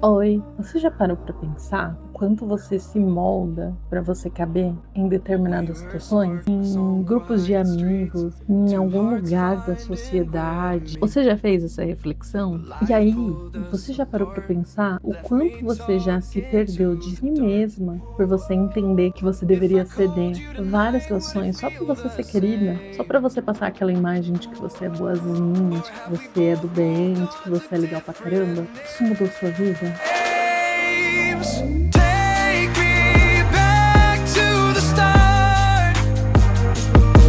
Oi, você já parou para pensar o quanto você se molda para você caber em determinadas situações? Em grupos de amigos, em algum lugar da sociedade? Você já fez essa reflexão? E aí, você já parou para pensar o quanto você já se perdeu de si mesma por você entender que você deveria ceder várias situações só para você ser querida? Só para você passar aquela imagem de que você é boazinha, de que você é do bem, de que você é legal pra caramba? Isso mudou sua vida? Take me back to the start.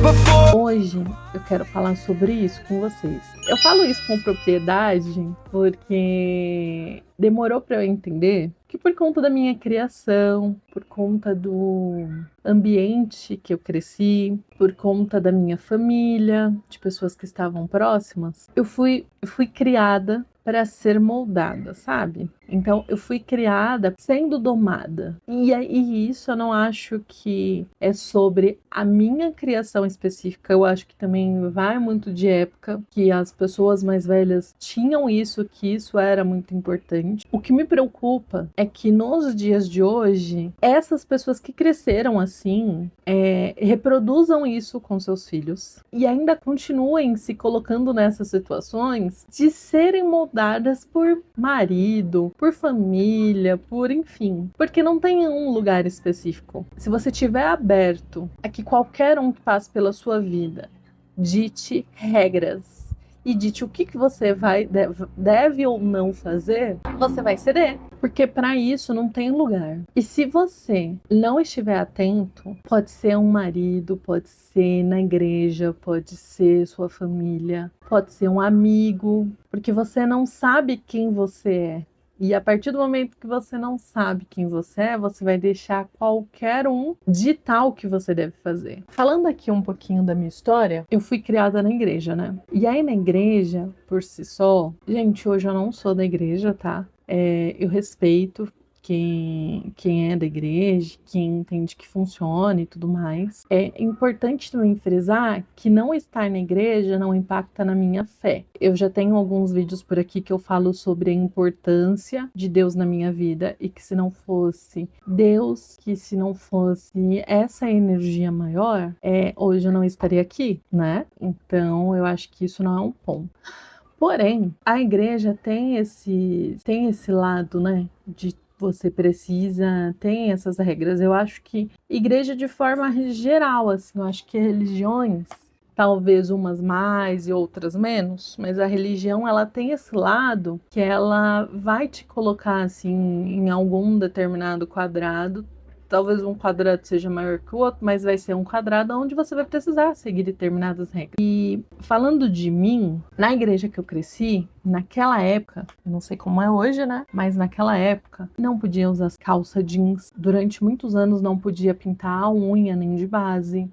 Before Hoje eu quero falar sobre isso com vocês. Eu falo isso com propriedade porque demorou para eu entender que, por conta da minha criação, por conta do ambiente que eu cresci, por conta da minha família, de pessoas que estavam próximas, eu fui criada para ser moldada, sabe? Então eu fui criada sendo domada. E isso eu não acho que é sobre a minha criação específica. Eu acho que também vai muito de época, que as pessoas mais velhas tinham isso, que isso era muito importante. O que me preocupa é que nos dias de hoje, essas pessoas que cresceram assim, reproduzam isso com seus filhos e ainda continuem se colocando nessas situações de serem moldadas por marido, por família, por enfim, porque não tem um lugar específico. Se você tiver aberto a que qualquer um que passe pela sua vida dite regras e dite o que você deve ou não fazer, você vai ceder, porque para isso não tem lugar. E se você não estiver atento, pode ser um marido, pode ser na igreja, pode ser sua família, pode ser um amigo, porque você não sabe quem você é. E a partir do momento que você não sabe quem você é, você vai deixar qualquer um ditar o que você deve fazer. Falando aqui um pouquinho da minha história, eu fui criada na igreja, né? E aí na igreja, por si só, gente, hoje eu não sou da igreja, tá? Eu respeito quem é da igreja, quem entende que funciona e tudo mais. É importante também frisar que não estar na igreja não impacta na minha fé. Eu já tenho alguns vídeos por aqui que eu falo sobre a importância de Deus na minha vida e que se não fosse Deus, que se não fosse essa energia maior, hoje eu não estaria aqui, né? Então eu acho que isso não é um ponto. Porém, a igreja tem esse lado, né, de você precisa, tem essas regras. Eu acho que igreja de forma geral, assim, eu acho que religiões, talvez umas mais e outras menos, mas a religião ela tem esse lado que ela vai te colocar assim em algum determinado quadrado. Talvez um quadrado seja maior que o outro, mas vai ser um quadrado onde você vai precisar seguir determinadas regras. E falando de mim, na igreja que eu cresci, naquela época, eu não sei como é hoje, né? Mas naquela época, não podia usar calça jeans. Durante muitos anos não podia pintar a unha nem de base.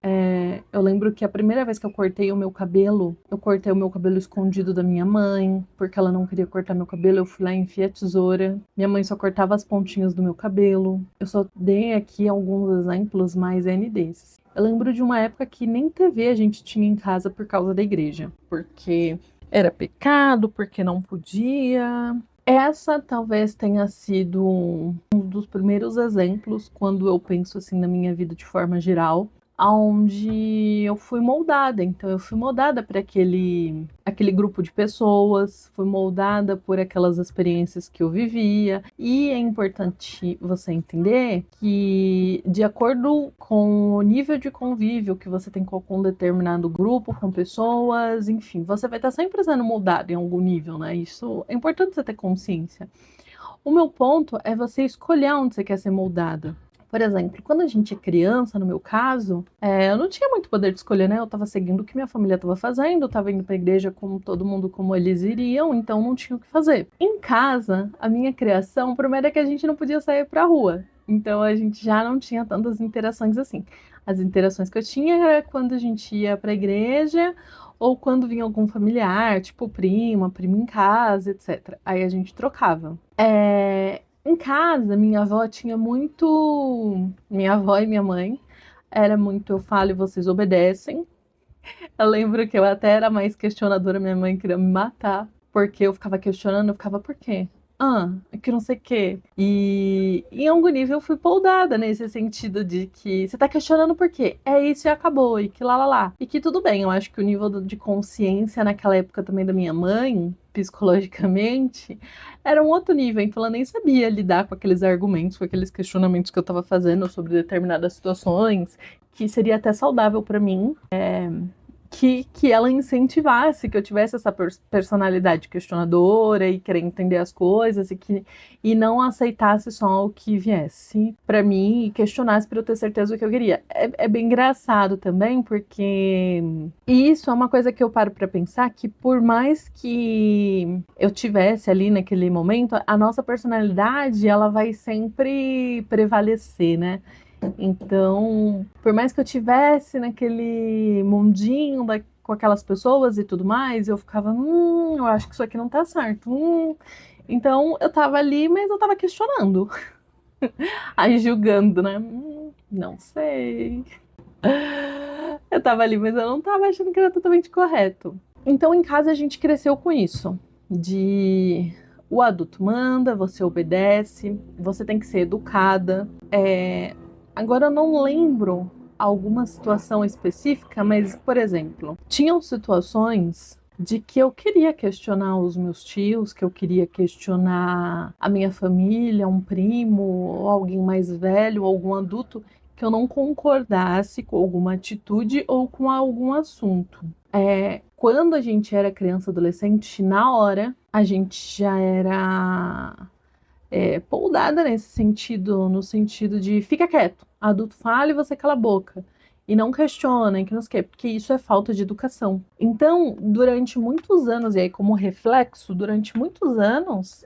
Eu lembro que a primeira vez que eu cortei o meu cabelo, eu cortei o meu cabelo escondido da minha mãe, porque ela não queria cortar meu cabelo. Eu fui lá e enfiei a tesoura. Minha mãe só cortava as pontinhas do meu cabelo. Eu só dei aqui alguns exemplos mais N desses. Eu lembro de uma época que nem TV a gente tinha em casa por causa da igreja, porque era pecado, porque não podia. Essa talvez tenha sido um dos primeiros exemplos quando eu penso assim na minha vida de forma geral, aonde eu fui moldada. Então eu fui moldada para aquele grupo de pessoas, fui moldada por aquelas experiências que eu vivia. E é importante você entender que, de acordo com o nível de convívio que você tem com um determinado grupo, com pessoas, enfim, você vai estar sempre sendo moldado em algum nível, né? Isso é importante você ter consciência. O meu ponto é você escolher onde você quer ser moldada. Por exemplo, quando a gente é criança, no meu caso, eu não tinha muito poder de escolher, né? Eu tava seguindo o que minha família tava fazendo, eu tava indo pra igreja como todo mundo, como eles iriam, então não tinha o que fazer. Em casa, a minha criação, primeiro é que a gente não podia sair pra rua. Então a gente já não tinha tantas interações assim. As interações que eu tinha era quando a gente ia pra igreja ou quando vinha algum familiar, tipo prima em casa, etc. Aí a gente trocava. Em casa, minha avó tinha muito. Minha avó e minha mãe era muito eu falo e vocês obedecem. Eu lembro que eu até era mais questionadora, minha mãe queria me matar, porque eu ficava questionando, eu ficava, por quê? que não sei o quê. E em algum nível eu fui poldada nesse sentido de que você tá questionando por quê? É isso e acabou, e que lá. E que tudo bem, eu acho que o nível de consciência naquela época também da minha mãe, psicologicamente, era um outro nível, então ela nem sabia lidar com aqueles argumentos, com aqueles questionamentos que eu tava fazendo sobre determinadas situações, que seria até saudável pra mim. Que ela incentivasse que eu tivesse essa personalidade questionadora e querer entender as coisas e não aceitasse só o que viesse para mim e questionasse para eu ter certeza do que eu queria. É bem engraçado também, porque isso é uma coisa que eu paro para pensar, que por mais que eu tivesse ali naquele momento, a nossa personalidade ela vai sempre prevalecer, né? Então, por mais que eu tivesse naquele mundinho com aquelas pessoas e tudo mais, eu ficava, eu acho que isso aqui não tá certo. Então, eu tava ali, mas eu tava questionando, aí julgando, né? Não sei. Eu tava ali, mas eu não tava achando que era totalmente correto. Então, em casa, a gente cresceu com isso, de o adulto manda, você obedece, você tem que ser educada. Agora eu não lembro alguma situação específica, mas, por exemplo, tinham situações de que eu queria questionar os meus tios, que eu queria questionar a minha família, um primo, ou alguém mais velho, algum adulto, que eu não concordasse com alguma atitude ou com algum assunto. Quando a gente era criança, adolescente, na hora a gente já era poldada nesse sentido, no sentido de fica quieto, adulto fala e você cala a boca. E não questiona, que não sei o quê, porque isso é falta de educação. Então, durante muitos anos, e aí como reflexo, durante muitos anos,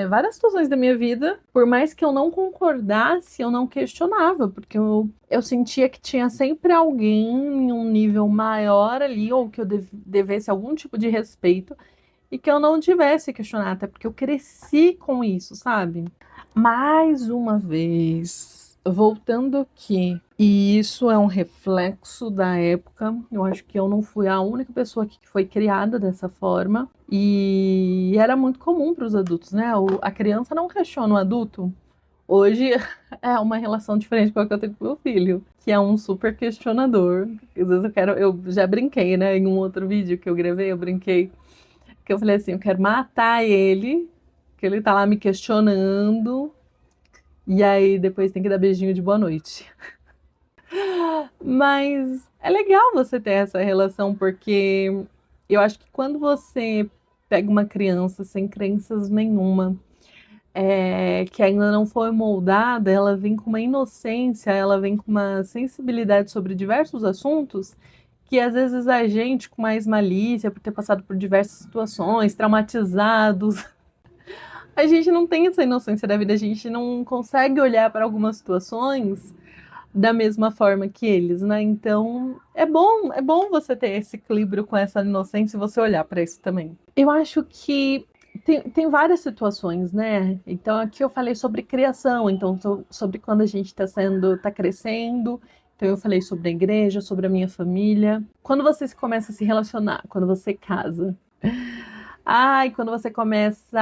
várias situações da minha vida, por mais que eu não concordasse, eu não questionava, porque eu sentia que tinha sempre alguém em um nível maior ali, ou que eu devesse algum tipo de respeito, e que eu não tivesse questionado, até porque eu cresci com isso, sabe? Mais uma vez, voltando aqui, e isso é um reflexo da época, eu acho que eu não fui a única pessoa que foi criada dessa forma, e era muito comum para os adultos, né? A criança não questiona o adulto. Hoje é uma relação diferente com a que eu tenho com meu filho, que é um super questionador. Às vezes eu já brinquei, né? Em um outro vídeo que eu gravei, eu brinquei que eu falei assim, eu quero matar ele, que ele tá lá me questionando, e aí depois tem que dar beijinho de boa noite. Mas é legal você ter essa relação, porque eu acho que quando você pega uma criança sem crenças nenhuma, que ainda não foi moldada, ela vem com uma inocência, ela vem com uma sensibilidade sobre diversos assuntos que às vezes a gente, com mais malícia, por ter passado por diversas situações, traumatizados, a gente não tem essa inocência da vida, a gente não consegue olhar para algumas situações da mesma forma que eles, né? Então, é bom você ter esse equilíbrio com essa inocência e você olhar para isso também. Eu acho que tem várias situações, né? Então, aqui eu falei sobre criação, então sobre quando a gente está crescendo. Então, eu falei sobre a igreja, sobre a minha família. Quando você começa a se relacionar, quando você casa. Ai, quando você começa,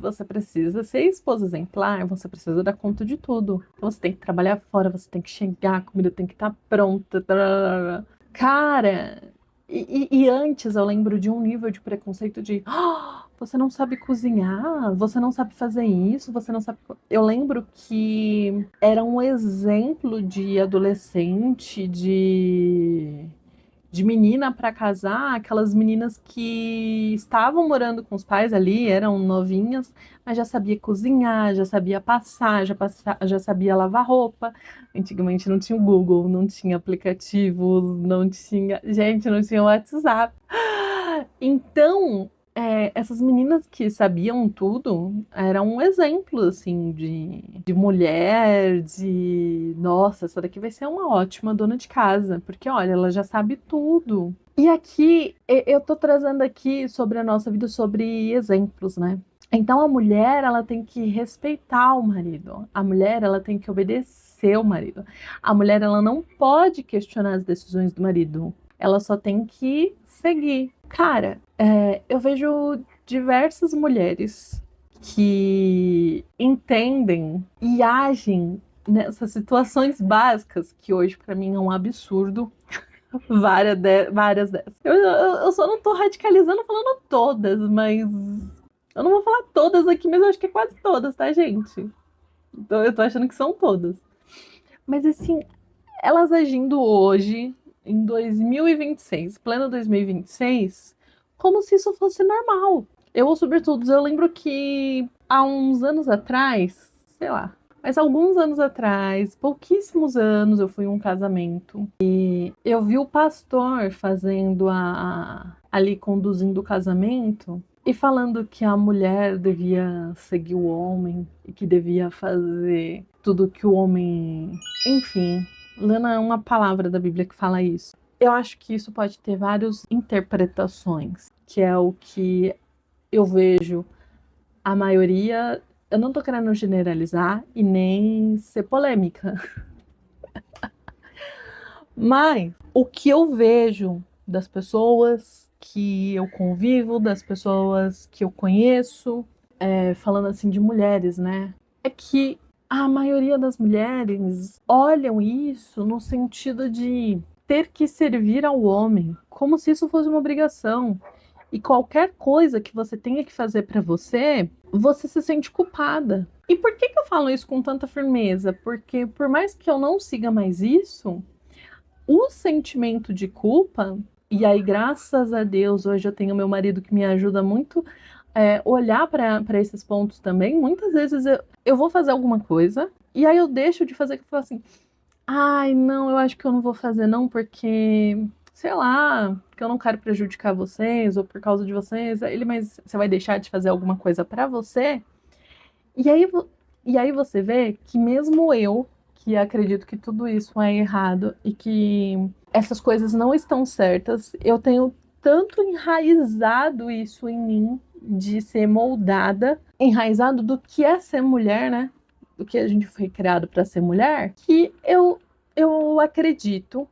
você precisa ser esposa exemplar, você precisa dar conta de tudo. Então você tem que trabalhar fora, você tem que chegar, a comida tem que estar pronta. Tararara. Cara, e antes eu lembro de um nível de preconceito de você não sabe cozinhar, você não sabe fazer isso, você não sabe. Eu lembro que era um exemplo de adolescente, de menina para casar, aquelas meninas que estavam morando com os pais ali, eram novinhas, mas já sabia cozinhar, já sabia passar, já sabia lavar roupa. Antigamente não tinha o Google, não tinha aplicativos, não tinha, gente, não tinha WhatsApp. Então, essas meninas que sabiam tudo eram um exemplo, assim, de mulher, nossa, essa daqui vai ser uma ótima dona de casa, porque, olha, ela já sabe tudo. E aqui, eu tô trazendo aqui sobre a nossa vida, sobre exemplos, né? Então, a mulher, ela tem que respeitar o marido. A mulher, ela tem que obedecer o marido. A mulher, ela não pode questionar as decisões do marido. Ela só tem que seguir. Cara, eu vejo diversas mulheres que entendem e agem nessas situações básicas, que hoje para mim é um absurdo, várias dessas. Eu só não tô radicalizando falando todas, mas eu não vou falar todas aqui, mas eu acho que é quase todas, tá, gente? Então, eu tô achando que são todas. Mas assim, elas agindo hoje, em 2026, pleno 2026, como se isso fosse normal. Sobretudo, eu lembro que há uns anos atrás, sei lá, mas alguns anos atrás, pouquíssimos anos, eu fui em um casamento e eu vi o pastor fazendo ali conduzindo o casamento e falando que a mulher devia seguir o homem e que devia fazer tudo que o homem, enfim, lendo uma palavra da Bíblia que fala isso. Eu acho que isso pode ter várias interpretações, que é o que eu vejo a maioria. Eu não tô querendo generalizar e nem ser polêmica, mas o que eu vejo das pessoas que eu convivo, das pessoas que eu conheço, falando assim de mulheres, né? É que a maioria das mulheres olham isso no sentido de ter que servir ao homem, como se isso fosse uma obrigação. E qualquer coisa que você tenha que fazer para você, você se sente culpada. E por que eu falo isso com tanta firmeza? Porque por mais que eu não siga mais isso, o sentimento de culpa, e aí graças a Deus hoje eu tenho meu marido que me ajuda muito olhar para esses pontos também. Muitas vezes eu vou fazer alguma coisa e aí eu deixo de fazer, que eu falo assim, ai não, eu acho que eu não vou fazer não porque, sei lá, porque eu não quero prejudicar vocês ou por causa de vocês. Mas você vai deixar de fazer alguma coisa para você? E aí, e aí você vê que mesmo eu, que acredito que tudo isso é errado e que essas coisas não estão certas, eu tenho tanto enraizado isso em mim, de ser moldada, enraizado do que é ser mulher, né? Do que a gente foi criado para ser mulher, que eu acredito.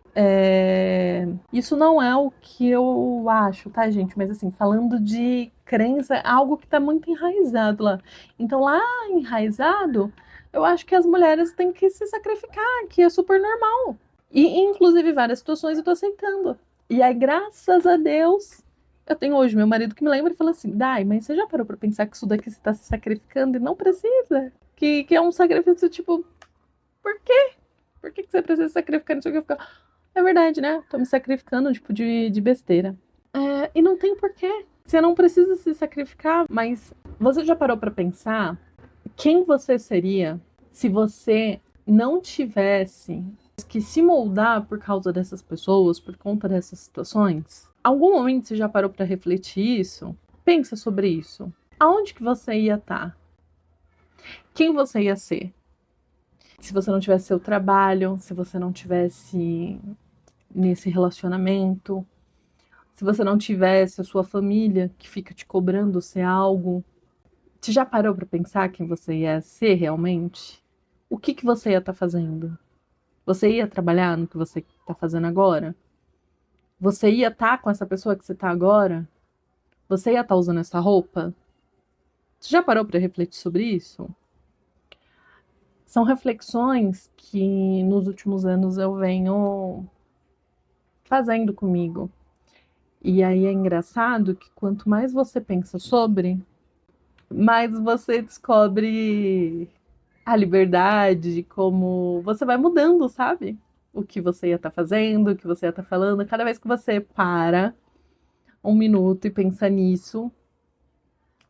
Isso não é o que eu acho, tá, gente? Mas assim, falando de crença, é algo que tá muito enraizado lá. Então, lá enraizado, eu acho que as mulheres têm que se sacrificar, que é super normal. E, inclusive, várias situações eu tô aceitando. E aí, graças a Deus, eu tenho hoje meu marido que me lembra e fala assim: Dai, mas você já parou pra pensar que isso daqui você tá se sacrificando e não precisa? Que é um sacrifício, tipo, por quê? Por que você precisa se sacrificar? Não sei o que eu ficar. É verdade, né? Tô me sacrificando, tipo, de besteira. E não tem porquê. Você não precisa se sacrificar, mas você já parou pra pensar quem você seria se você não tivesse que se moldar por causa dessas pessoas, por conta dessas situações? Algum momento você já parou pra refletir isso? Pensa sobre isso. Aonde que você ia estar? Quem você ia ser? Se você não tivesse seu trabalho, se você não tivesse nesse relacionamento, se você não tivesse a sua família que fica te cobrando ser algo, você já parou para pensar quem você ia ser realmente? O que você ia estar fazendo? Você ia trabalhar no que você está fazendo agora? Você ia estar com essa pessoa que você está agora? Você ia estar usando essa roupa? Você já parou para refletir sobre isso? São reflexões que nos últimos anos eu venho fazendo comigo. E aí é engraçado que quanto mais você pensa sobre, mais você descobre a liberdade, como você vai mudando, sabe? O que você ia estar fazendo, o que você ia estar falando. Cada vez que você para um minuto e pensa nisso,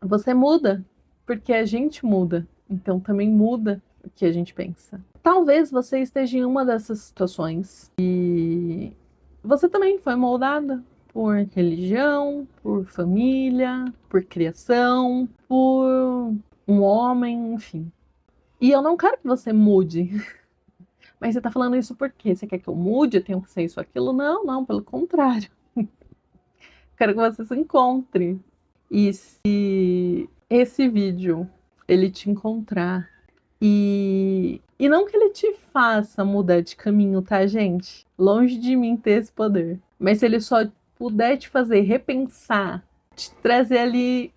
você muda, porque a gente muda. Então também muda o que a gente pensa. Talvez você esteja em uma dessas situações e você também foi moldada por religião, por família, por criação, por um homem, enfim. E eu não quero que você mude. Mas você tá falando isso por quê? Você quer que eu mude? Eu tenho que ser isso, aquilo? Não, não, pelo contrário. Quero que você se encontre. E se esse vídeo ele te encontrar e não que ele te faça mudar de caminho, tá, gente? Longe de mim ter esse poder. Mas se ele só puder te fazer repensar, te trazer ali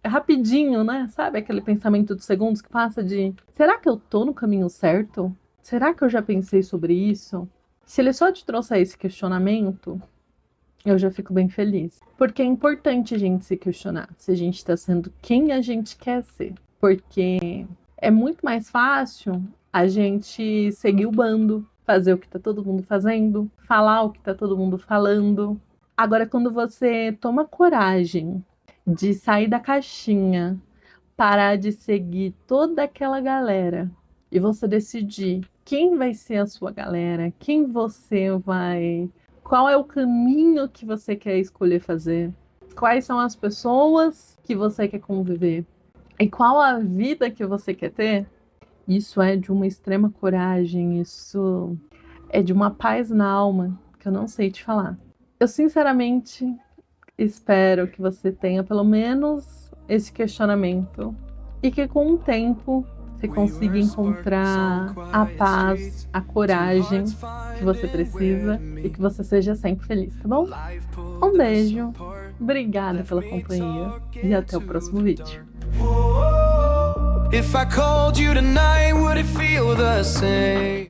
É rapidinho, né? Sabe aquele pensamento de segundos que passa de: será que eu tô no caminho certo? Será que eu já pensei sobre isso? Se ele só te trouxer esse questionamento, eu já fico bem feliz. Porque é importante a gente se questionar se a gente tá sendo quem a gente quer ser. Porque é muito mais fácil a gente seguir o bando, fazer o que tá todo mundo fazendo, falar o que tá todo mundo falando. Agora, quando você toma coragem de sair da caixinha, parar de seguir toda aquela galera e você decidir quem vai ser a sua galera, quem você vai, qual é o caminho que você quer escolher fazer, quais são as pessoas que você quer conviver e qual a vida que você quer ter, isso é de uma extrema coragem, isso é de uma paz na alma que eu não sei te falar. Eu sinceramente espero que você tenha pelo menos esse questionamento e que com o tempo você consiga encontrar a paz, a coragem que você precisa e que você seja sempre feliz, tá bom? Um beijo, obrigada pela companhia e até o próximo vídeo. If I called you tonight, would it feel the same?